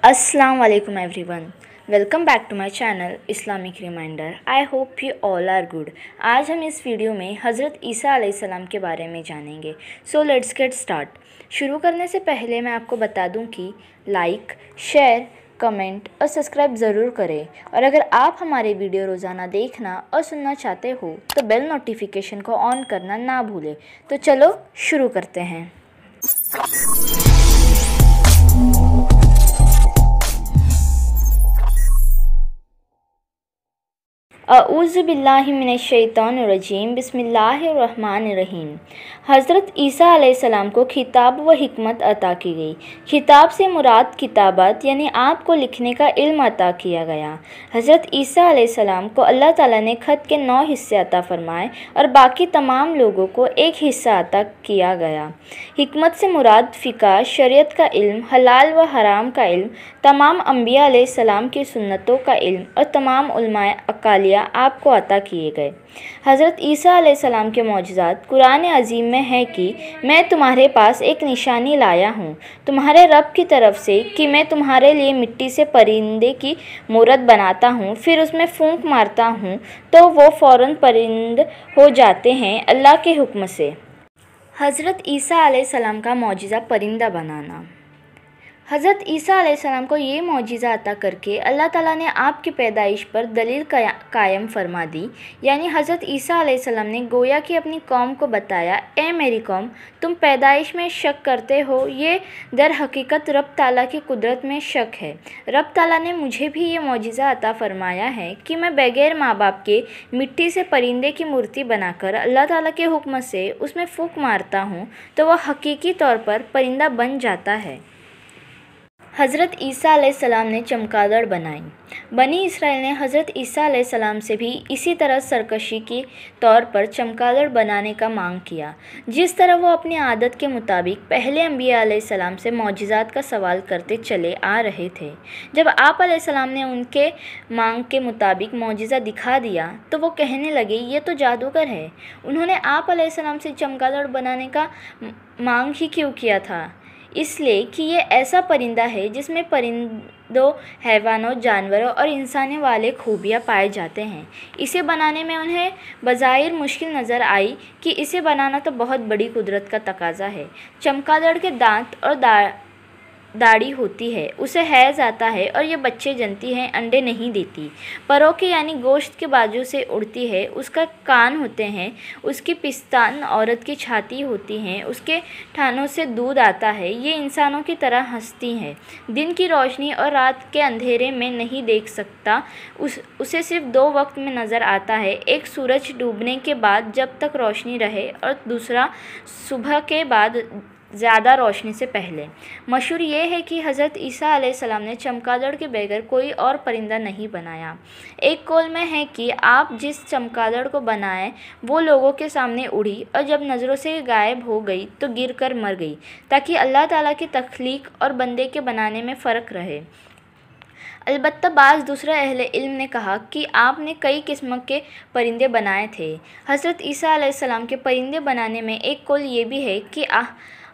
Assalamu alaikum everyone. Welcome back to my channel Islamic reminder. I hope you all are good. आज हम इस video में हज़रत ईसा अलैहिस्सलाम के बारे में जानेंगे. So let's get start. शुरू करने से पहले मैं आपको बता दूं कि लाइक, शेयर, कमेंट और सब्सक्राइब ज़रूर करें. और अगर आप हमारे वीडियो रोज़ाना देखना और सुनना चाहते हो तो बेल नोटिफिकेशन को ऑन करना ना भूलें. तो चलो शुरू करते हैं. अऊज़ु बिल्लाहि मिनश्शैतानिर्रजीम. बिस्मिल्लाहिर्रहमानिर्रहीम. हज़रत ईसा अलैहिस्सलाम को खिताब व हिकमत अता की गई. खिताब से मुराद किताबत यानी आपको लिखने का इल्म अता किया गया. हज़रत ईसा अलैहिस्सलाम को अल्लाह ताला ने ख़त के 9 हिस्से अता फरमाए और बाकी तमाम लोगों को एक हिस्सा अता किया गया. हिकमत से मुराद फ़िक़ह, शरीयत का इल्म, हलाल व हराम का इल्म, तमाम अंबिया अलैहिस्सलाम की सुन्नतों का इल्म और तमाम उलमाए अकालिया आपको अता किए गए. हज़रत ईसा अलैहिस्सलाम के मौजज़ात कुरान अज़ीम में है कि मैं तुम्हारे पास एक निशानी लाया हूँ तुम्हारे रब की तरफ से कि मैं तुम्हारे लिए मिट्टी से परिंदे की मूरत बनाता हूँ, फिर उसमें फूंक मारता हूँ तो वो फ़ौरन परिंद हो जाते हैं अल्लाह के हुक्म से. हज़रत ईसा अलैहिस्सलाम का मौजिज़ा परिंदा बनाना. हज़रत ईसा अलैहिस्सलाम को ये मौजिज़ा अता करके अल्लाह ताला ने आपकी पैदाइश पर दलील कायम फरमा दी. यानी हज़रत ईसा अलैहिस्सलाम ने गोया कि अपनी कौम को बताया, ए मेरी कौम, तुम पैदाइश में शक करते हो, ये दर हकीकत रब ताला की कुदरत में शक है. रब ताला ने मुझे भी ये मौजिज़ा अता फ़रमाया है कि मैं बग़ैर माँ बाप के मिट्टी से परिंदे की मूर्ति बनाकर अल्लाह ताला के हुक्म से उसमें फूंक मारता हूँ तो वह हकीकी तौर पर परिंदा बन जाता है. हज़रत ईसा अलैहिस्सलाम ने चमगादड़ बनाई. बनी इसराइल ने हज़रत ईसा अलैहिस्सलाम से भी इसी तरह सरकशी के तौर पर चमगादड़ बनाने का मांग किया. जिस तरह वो अपनी आदत के मुताबिक पहले अंबिया अलैहिस्सलाम से मौजिज़ात का सवाल करते चले आ रहे थे. जब आप अलैहिस्सलाम ने उनके मांग के मुताबिक मौजिज़ा दिखा दिया तो वो कहने लगे, ये तो जादूगर है. उन्होंने आप अलैहिस्सलाम से चमगादड़ बनाने का मांग ही क्यों किया था? इसलिए कि ये ऐसा परिंदा है जिसमें परिंदों, हैवानों, जानवरों और इंसानी वाले खूबियाँ पाए जाते हैं. इसे बनाने में उन्हें बज़ाहिर मुश्किल नज़र आई कि इसे बनाना तो बहुत बड़ी कुदरत का तकाज़ा है. चमगादड़ के दांत और दाढ़ी होती है, उसे हैज़ आता है और ये बच्चे जनती हैं, अंडे नहीं देती. परों के यानी गोश्त के बाजू से उड़ती है, उसका कान होते हैं, उसकी पिस्तान औरत की छाती होती हैं, उसके ठानों से दूध आता है. ये इंसानों की तरह हंसती हैं, दिन की रोशनी और रात के अंधेरे में नहीं देख सकता. उसे सिर्फ 2 वक्त में नज़र आता है, एक सूरज डूबने के बाद जब तक रोशनी रहे और दूसरा सुबह के बाद ज़्यादा रोशनी से पहले. मशहूर ये है कि हज़रत ईसा अलैहिस्सलाम ने चमगादड़ के बगैर कोई और परिंदा नहीं बनाया. एक कौल में है कि आप जिस चमगादड़ को बनाएं वो लोगों के सामने उड़ी और जब नज़रों से गायब हो गई तो गिर कर मर गई, ताकि अल्लाह ताला की तख्लीक और बंदे के बनाने में फ़र्क रहे. अलबत्ता बाज़ दूसरे अहले इल्म ने कहा कि आपने कई किस्म के परिंदे बनाए थे. हज़रत ईसा अलैहिस्सलाम के परिंदे बनाने में एक कौल ये भी है कि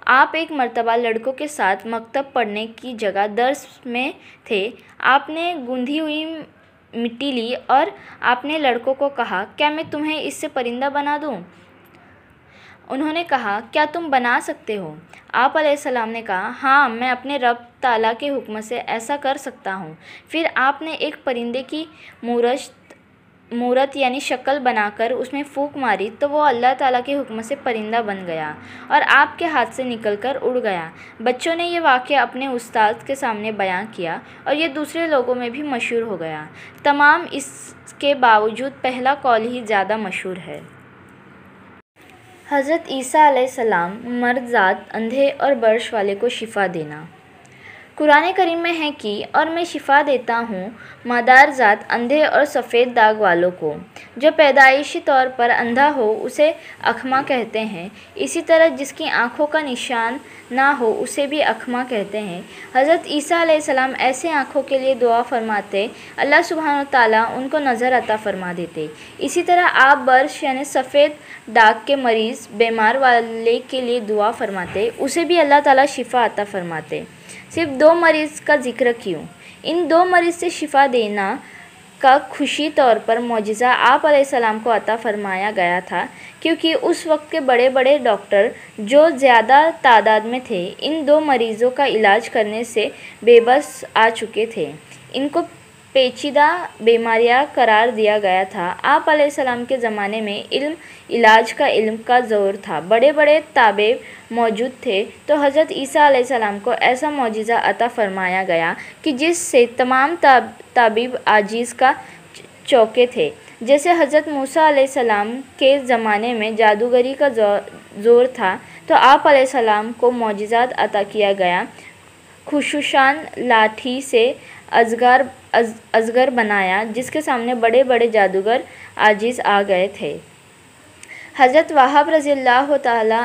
आप एक मर्तबा लड़कों के साथ मकतब पढ़ने की जगह दर्स में थे. आपने गूंधी हुई मिट्टी ली और आपने लड़कों को कहा, क्या मैं तुम्हें इससे परिंदा बना दूं? उन्होंने कहा, क्या तुम बना सकते हो? आप अलैहिस्सलाम ने कहा, हाँ, मैं अपने रब ताला के हुक्म से ऐसा कर सकता हूँ. फिर आपने एक परिंदे की मूरत यानी शक्ल बनाकर उसमें फूंक मारी तो वो अल्लाह ताला के हुक्म से परिंदा बन गया और आपके हाथ से निकलकर उड़ गया. बच्चों ने ये वाक़या अपने उस्ताद के सामने बयां किया और ये दूसरे लोगों में भी मशहूर हो गया. तमाम इसके बावजूद पहला कौल ही ज़्यादा मशहूर है. हज़रत ईसा अलैहिस्सलाम मर्द-ज़ात, अंधे और बर्श वाले को शिफ़ा देना. कुरान करीम में है कि और मैं शिफ़ा देता हूँ मादार ज़ात, अंधे और सफ़ेद दाग वालों को. जो पैदाइशी तौर पर अंधा हो उसे अखमा कहते हैं. इसी तरह जिसकी आँखों का निशान ना हो उसे भी अखमा कहते हैं. हज़रत ईसा अलैहिस्सलाम ऐसे आँखों के लिए दुआ फरमाते, अल्लाह सुब्हान ताला उनको नज़र अता फरमा देते. इसी तरह आप बर्श यानी सफ़ेद दाग के मरीज़ बीमार वाले के लिए दुआ फरमाते, उसे भी अल्लाह ताला शिफ़ा अता फरमाते. सिर्फ 2 मरीज़ का जिक्र क्यों? इन 2 मरीज़ से शिफा देना का खुशी तौर पर मौजिज़ा आप अलैहिस्सलाम को अता फ़रमाया गया था, क्योंकि उस वक्त के बड़े बड़े डॉक्टर जो ज़्यादा तादाद में थे, इन 2 मरीज़ों का इलाज करने से बेबस आ चुके थे। इनको पेचीदा बीमारियां करार दिया गया था। आप अलैहिस्सलाम के ज़माने में इलाज का इल्म का ज़ोर था, बड़े बड़े ताबिब मौजूद थे, तो हज़रत ईसा अलैहिस्सलाम को ऐसा मौजिज़ा अता फ़रमाया गया कि जिससे तमाम ताबिब आजीज़ का चौके थे। जैसे हज़रत मूसा अलैहिस्सलाम के ज़माने में जादूगरी का ज़ोर था, तो आप अलैहिस्सलाम को मौजिज़ात अता किया गया। खुशूशान लाठी से अजगर बनाया, जिसके सामने बड़े बड़े जादूगर आजिज़ आ गए थे। हज़रत वहाब रज़ियल्लाहु ताला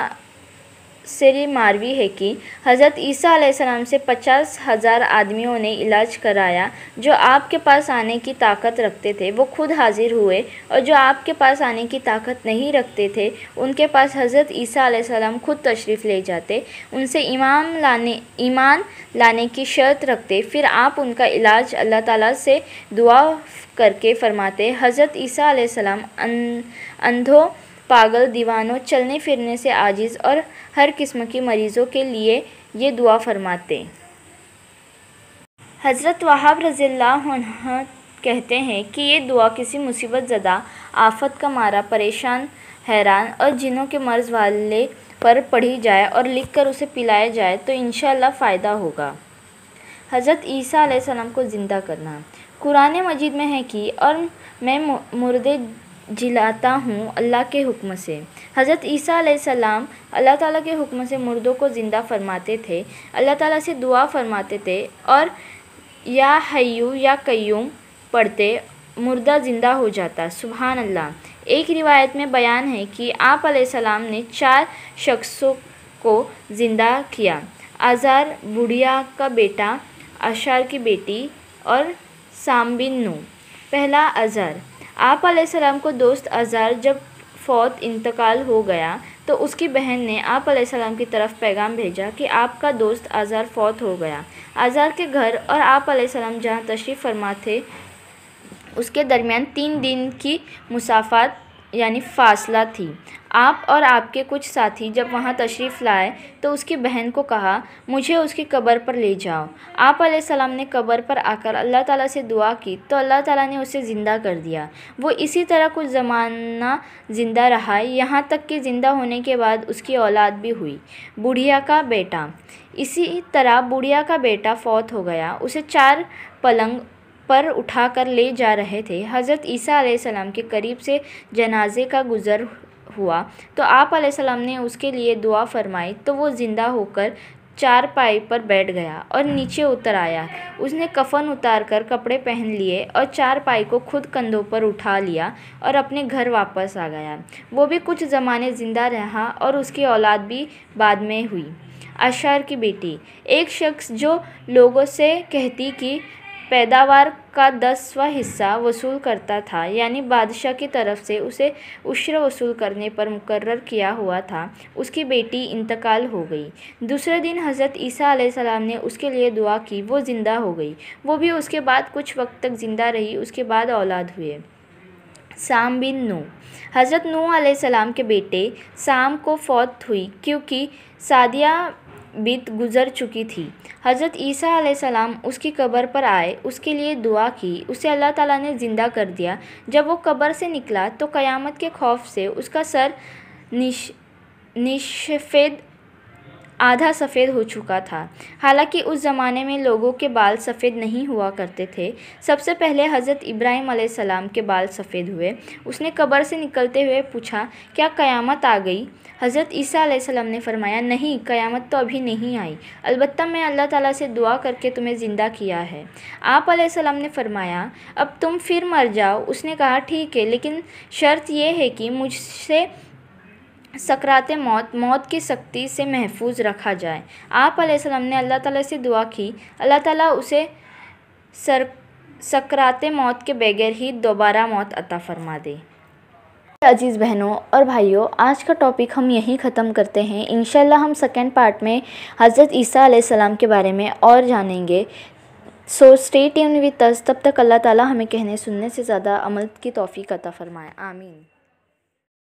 से मारवी है कि हज़रत ईसा अलैहिस्सलाम से 50,000 आदमियों ने इलाज कराया। जो आपके पास आने की ताकत रखते थे वो खुद हाजिर हुए, और जो आपके पास आने की ताकत नहीं रखते थे उनके पास हज़रत ईसा अलैहिस्सलाम खुद तशरीफ़ ले जाते, उनसे ईमान लाने की शर्त रखते, फिर आप उनका इलाज अल्लाह ताला से दुआ करके फ़रमाते। हज़रत ईसा अलैहिस्सलाम अंधों, पागल, दीवानों, चलने फिरने से आजिज़ और हर किस्म की मरीज़ों के लिए ये दुआ फरमाते। हज़रत वहाब रज़ियल्लाहु अन्हु कहते हैं कि ये दुआ किसी मुसीबत ज़दा, आफत का मारा, परेशान, हैरान और जिन्नों के मर्ज़ वाले पर पढ़ी जाए और लिख कर उसे पिलाया जाए तो इंशाअल्लाह फ़ायदा होगा। हज़रत ईसा अलैहिस्सलाम को ज़िंदा करना। कुरान मजीद में है कि और मैं मुर्दे जिलाता हूँ अल्लाह के हुक्म से। हज़रत ईसा अलैहिस्सलाम अल्लाह ताला के हुक्म से मुर्दों को ज़िंदा फरमाते थे, अल्लाह ताला से दुआ फरमाते थे और या हय्यू या कय्यूम पढ़ते, मुर्दा ज़िंदा हो जाता। सुभान अल्लाह। एक रिवायत में बयान है कि आप अलैहिस्सलाम ने 4 शख्सों को ज़िंदा किया: आज़ार बुढ़िया का बेटा, अशार की बेटी और साम बिन नूह। पहला आज़ार। आप अलैहिस्सलाम को दोस्त आज़ार जब फ़ौत इंतकाल हो गया तो उसकी बहन ने आप अलैहिस्सलाम की तरफ पैगाम भेजा कि आपका दोस्त आज़ार फ़ौत हो गया। आज़ार के घर और आप अलैहिस्सलाम जहाँ तशरीफ़ फरमा थे उसके दरमियान 3 दिन की मुसाफ़ात यानी फ़ासला थी। आप और आपके कुछ साथी जब वहाँ तशरीफ़ लाए तो उसकी बहन को कहा, मुझे उसकी कब्र पर ले जाओ। आप अलैहिस्सलाम ने कब्र पर आकर अल्लाह ताला से दुआ की तो अल्लाह ताला ने उसे ज़िंदा कर दिया। वो इसी तरह कुछ ज़माना ज़िंदा रहा, यहाँ तक कि ज़िंदा होने के बाद उसकी औलाद भी हुई। बुढ़िया का बेटा। इसी तरह बुढ़िया का बेटा फ़ौत हो गया। उसे 4 पलंग पर उठाकर ले जा रहे थे। हज़रत ईसा अलैहिस्सलाम के करीब से जनाजे का गुज़र हुआ तो आप अलैहिस्सलाम ने उसके लिए दुआ फरमाई तो वो ज़िंदा होकर 4 पाई पर बैठ गया और नीचे उतर आया। उसने कफन उतार कर कपड़े पहन लिए और 4 पाई को खुद कंधों पर उठा लिया और अपने घर वापस आ गया। वो भी कुछ ज़माने ज़िंदा रहा और उसकी औलाद भी बाद में हुई। अशार की बेटी। एक शख्स जो लोगों से कहती कि पैदावार का 10वां हिस्सा वसूल करता था, यानी बादशाह की तरफ से उसे उश्र वसूल करने पर मुकर्रर किया हुआ था, उसकी बेटी इंतकाल हो गई। दूसरे दिन हज़रत ईसा अलैहिस्सलाम ने उसके लिए दुआ की, वो ज़िंदा हो गई। वो भी उसके बाद कुछ वक्त तक ज़िंदा रही, उसके बाद औलाद हुए। साम बिन नूह। हज़रत नूह अलैहिस्सलाम के बेटे साम को फ़ौत हुई क्योंकि सादिया बीत गुज़र चुकी थी। हज़रत ईसा अलैहिस्सलाम उसकी कब्र पर आए, उसके लिए दुआ की, उसे अल्लाह ताला ने ज़िंदा कर दिया। जब वो कब्र से निकला तो क़यामत के खौफ से उसका सर निसफ़ेद आधा सफ़ेद हो चुका था। हालांकि उस ज़माने में लोगों के बाल सफ़ेद नहीं हुआ करते थे। सबसे पहले हज़रत इब्राहीम अलैहिस्सलाम के बाल सफ़ेद हुए। उसने कब्र से निकलते हुए पूछा, क्या क़यामत आ गई? हज़रत ईसा अलैहिस्सलाम ने फरमाया, नहीं, क़यामत तो अभी नहीं आई, अलबत्ता मैं अल्लाह ताला से दुआ करके तुम्हें ज़िंदा किया है। आप अलैहिस्सलाम ने फरमाया, अब तुम फिर मर जाओ। उसने कहा, ठीक है, लेकिन शर्त यह है कि मुझसे सकरात मौत की सख्ती से महफूज रखा जाए। आप अलैहिस्सलाम ने अल्लाह ताला से दुआ की, अल्लाह ताला उसे सकरात मौत के बगैर ही दोबारा मौत अता फ़रमा दे। अजीज़ बहनों और भाइयों, आज का टॉपिक हम यहीं ख़त्म करते हैं। इंशाल्लाह हम सेकंड पार्ट में हज़रत ईसा अलैहिस्सलाम के बारे में और जानेंगे। So stay tuned with us. तब तक अल्लाह ताला हमें कहने सुनने से ज़्यादा अमल की तौफीक अता फ़रमाए। आमीन।